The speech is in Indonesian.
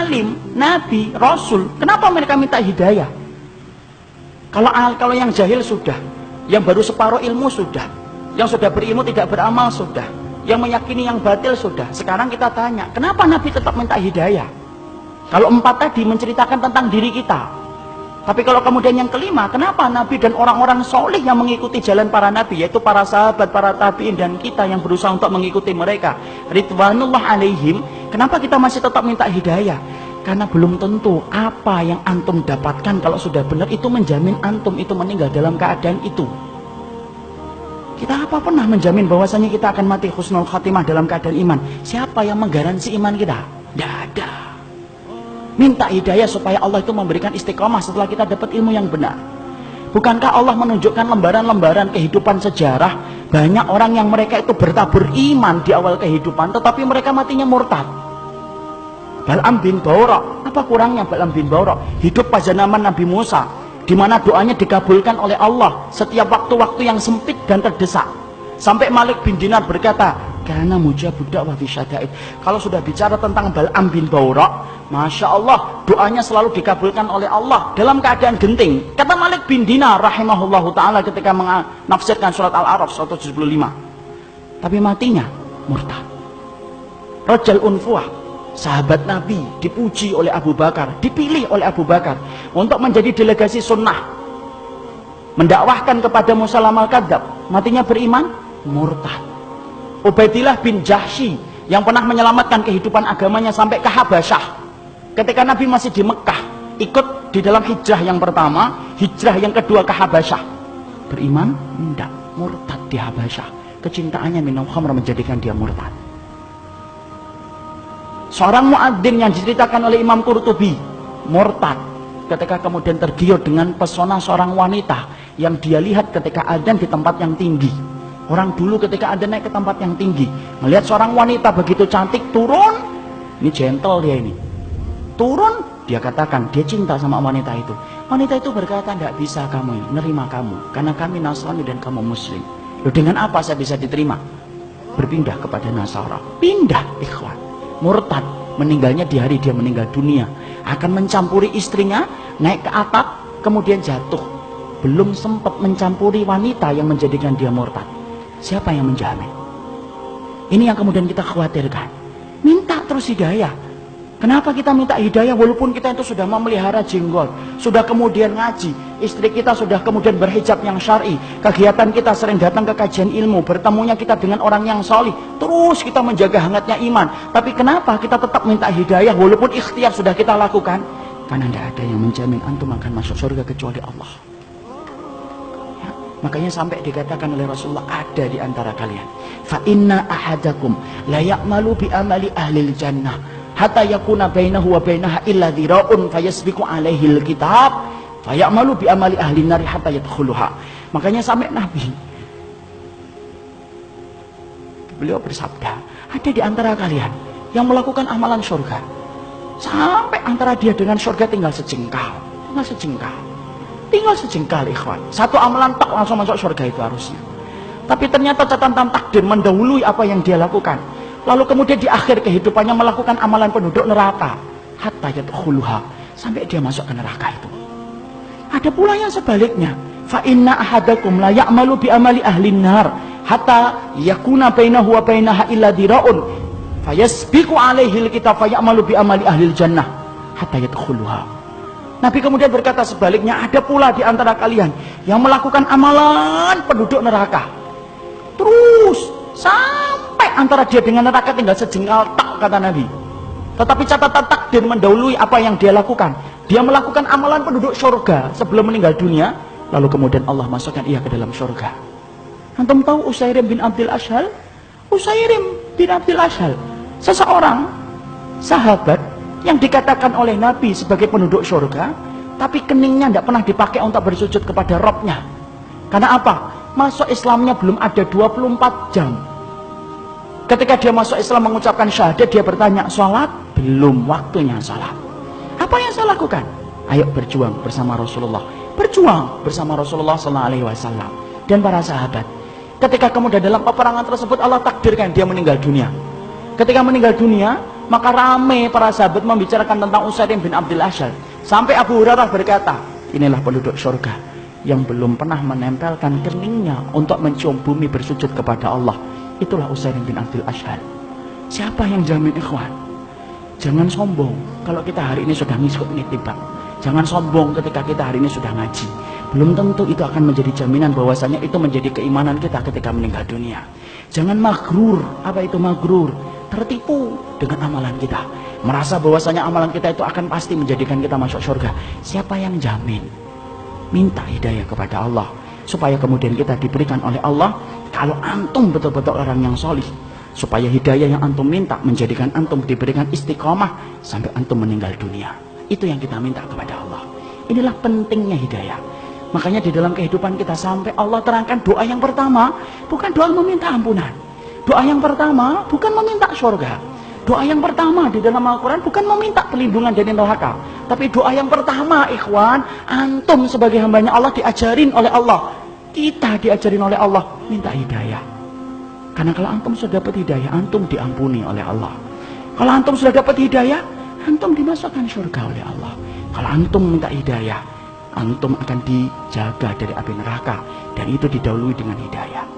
alim, nabi, rasul, kenapa mereka minta hidayah? Kalau yang jahil sudah, yang baru separuh ilmu sudah, yang sudah berilmu tidak beramal sudah, yang meyakini yang batil sudah. Sekarang kita tanya, kenapa Nabi tetap minta hidayah? Kalau 4 tadi menceritakan tentang diri kita, tapi kalau kemudian yang kelima, kenapa Nabi dan orang-orang soleh yang mengikuti jalan para Nabi, yaitu para sahabat, para tabi'in, dan kita yang berusaha untuk mengikuti mereka, ridwanullah alaihim, kenapa kita masih tetap minta hidayah? Karena belum tentu apa yang antum dapatkan kalau sudah benar itu menjamin antum itu meninggal dalam keadaan itu. Kita apa pernah menjamin bahwasanya kita akan mati husnul khatimah dalam keadaan iman? Siapa yang menggaransi iman kita? Tidak ada. Minta hidayah supaya Allah itu memberikan istiqomah setelah kita dapat ilmu yang benar. Bukankah Allah menunjukkan lembaran-lembaran kehidupan sejarah, banyak orang yang mereka itu bertabur iman di awal kehidupan, tetapi mereka matinya murtad. Bal'am bin Ba'urah, apa kurangnya Bal'am bin Ba'urah? Hidup pada zaman Nabi Musa, di mana doanya dikabulkan oleh Allah setiap waktu-waktu yang sempit dan terdesak. Sampai Malik bin Dinar berkata, karena mujabud da'wah fi syada'id. Kalau sudah bicara tentang Bal'am bin Ba'urah, Masya Allah, doanya selalu dikabulkan oleh Allah dalam keadaan genting. Kata Malik bin Dinar rahimahullahu ta'ala ketika menafsirkan surat Al-A'raf 175. Tapi matinya murtad. Rajal Unfuah, sahabat Nabi, dipuji oleh Abu Bakar, dipilih oleh Abu Bakar untuk menjadi delegasi sunnah, mendakwahkan kepada Musalam al-Kadzab. Matinya beriman, murtad. Ubaidillah bin Jahsy yang pernah menyelamatkan kehidupan agamanya sampai ke Habasyah. Ketika Nabi masih di Mekah, ikut di dalam hijrah yang pertama, hijrah yang kedua ke Habasyah. Beriman? Tidak, murtad di Habasyah. Kecintaannya minum khamr menjadikan dia murtad. Seorang muadzin yang diceritakan oleh Imam Qurtubi, murtad ketika kemudian tergiur dengan pesona seorang wanita yang dia lihat ketika adzan di tempat yang tinggi. Orang dulu ketika adzan naik ke tempat yang tinggi, melihat seorang wanita begitu cantik turun, ini gentle dia ini. Turun, dia katakan dia cinta sama wanita itu. Wanita itu berkata, tidak bisa kamu nerima kamu, karena kami Nasrani dan kamu Muslim. Loh, dengan apa saya bisa diterima? Berpindah kepada Nasara. Pindah, ikhwan. Murtad, meninggalnya di hari dia meninggal dunia. Akan mencampuri istrinya, naik ke atap, kemudian jatuh. Belum sempat mencampuri wanita yang menjadikan dia murtad. Siapa yang menjamin? Ini yang kemudian kita khawatirkan. Minta terus hidayah. Kenapa kita minta hidayah walaupun kita itu sudah memelihara jenggot, sudah kemudian ngaji, istri kita sudah kemudian berhijab yang syar'i, kegiatan kita sering datang ke kajian ilmu, bertemunya kita dengan orang yang salih, terus kita menjaga hangatnya iman. Tapi kenapa kita tetap minta hidayah walaupun ikhtiar sudah kita lakukan? Karena tidak ada yang menjamin antum akan masuk surga kecuali Allah. Ya, makanya sampai dikatakan oleh Rasulullah, ada di antara kalian, fa inna ahadakum la ya'malu bi amali ahlil jannah hatta yakuna bainahu wa bainaha illa dhira'un fayasbiqu alaihi alkitab fayamalu bi amali ahli nari hatta yadkhuluha. Makanya sampai Nabi beliau bersabda, ada di antara kalian yang melakukan amalan surga sampai antara dia dengan surga tinggal sejengkal, tinggal sejengkal ikhwan. Satu amalan tak langsung masuk surga itu harusnya, tapi ternyata catatan takdir mendahului apa yang dia lakukan. Lalu kemudian di akhir kehidupannya melakukan amalan penduduk neraka hatta yadkhuluha, sampai dia masuk ke neraka itu. Ada pula yang sebaliknya, fa inna ahadakum la ya'malu bi amali ahli nar hatta yakuna bainahu wa bainaha illa dira'un fayasbiqu alaihi alkitab fayamalu bi amali ahli jannah hatta yadkhuluha. Nabi kemudian berkata sebaliknya, ada pula di antara kalian yang melakukan amalan penduduk neraka terus sampai antara dia dengan neraka tinggal sejengkal tak, kata Nabi. Tetapi catatan takdir mendahului apa yang dia lakukan. Dia melakukan amalan penduduk surga sebelum meninggal dunia, lalu kemudian Allah masukkan ia ke dalam surga. Antum tahu Usairim bin Abdul Ashhal? Usairim bin Abdul Ashhal, seseorang sahabat yang dikatakan oleh Nabi sebagai penduduk surga, tapi keningnya tidak pernah dipakai untuk bersujud kepada Rabbnya. Karena apa? Masuk Islamnya belum ada 24 jam. Ketika dia masuk Islam mengucapkan syahadat, dia bertanya, sholat? Belum waktunya sholat. Apa yang saya lakukan? Ayo berjuang bersama Rasulullah. Berjuang bersama Rasulullah SAW dan para sahabat. Ketika kemudian dalam peperangan tersebut Allah takdirkan dia meninggal dunia. Ketika meninggal dunia, Maka rame para sahabat membicarakan tentang Usaid bin Abdul Ashal. Sampai Abu Hurairah berkata, inilah penduduk surga yang belum pernah menempelkan keningnya untuk mencium bumi bersujud kepada Allah. Itulah Usaid bin Abdul Ashal. Siapa yang jamin, ikhwan? Jangan sombong kalau kita hari ini sudah ngikut nitibak. Jangan sombong ketika kita hari ini sudah ngaji. Belum tentu itu akan menjadi jaminan bahwasanya itu menjadi keimanan kita ketika meninggal dunia. Jangan magrur. Apa itu magrur? Tertipu dengan amalan kita, merasa bahwasanya amalan kita itu akan pasti menjadikan kita masuk surga. Siapa yang jamin? Minta hidayah kepada Allah supaya kemudian kita diberikan oleh Allah. Kalau antum betul-betul orang yang solih, supaya hidayah yang antum minta menjadikan antum diberikan istiqomah sampai antum meninggal dunia. Itu yang kita minta kepada Allah. Inilah pentingnya hidayah. Makanya di dalam kehidupan kita sampai Allah terangkan doa yang pertama bukan doa meminta ampunan. Doa yang pertama bukan meminta surga. Doa yang pertama di dalam Al-Quran bukan meminta perlindungan dari neraka. Tapi doa yang pertama, ikhwan, antum sebagai hambanya Allah diajarin oleh Allah. Kita diajarin oleh Allah, minta hidayah. Karena kalau antum sudah dapat hidayah, antum diampuni oleh Allah. Kalau antum sudah dapat hidayah, antum dimasukkan surga oleh Allah. Kalau antum minta hidayah, antum akan dijaga dari api neraka. Dan itu didahului dengan hidayah.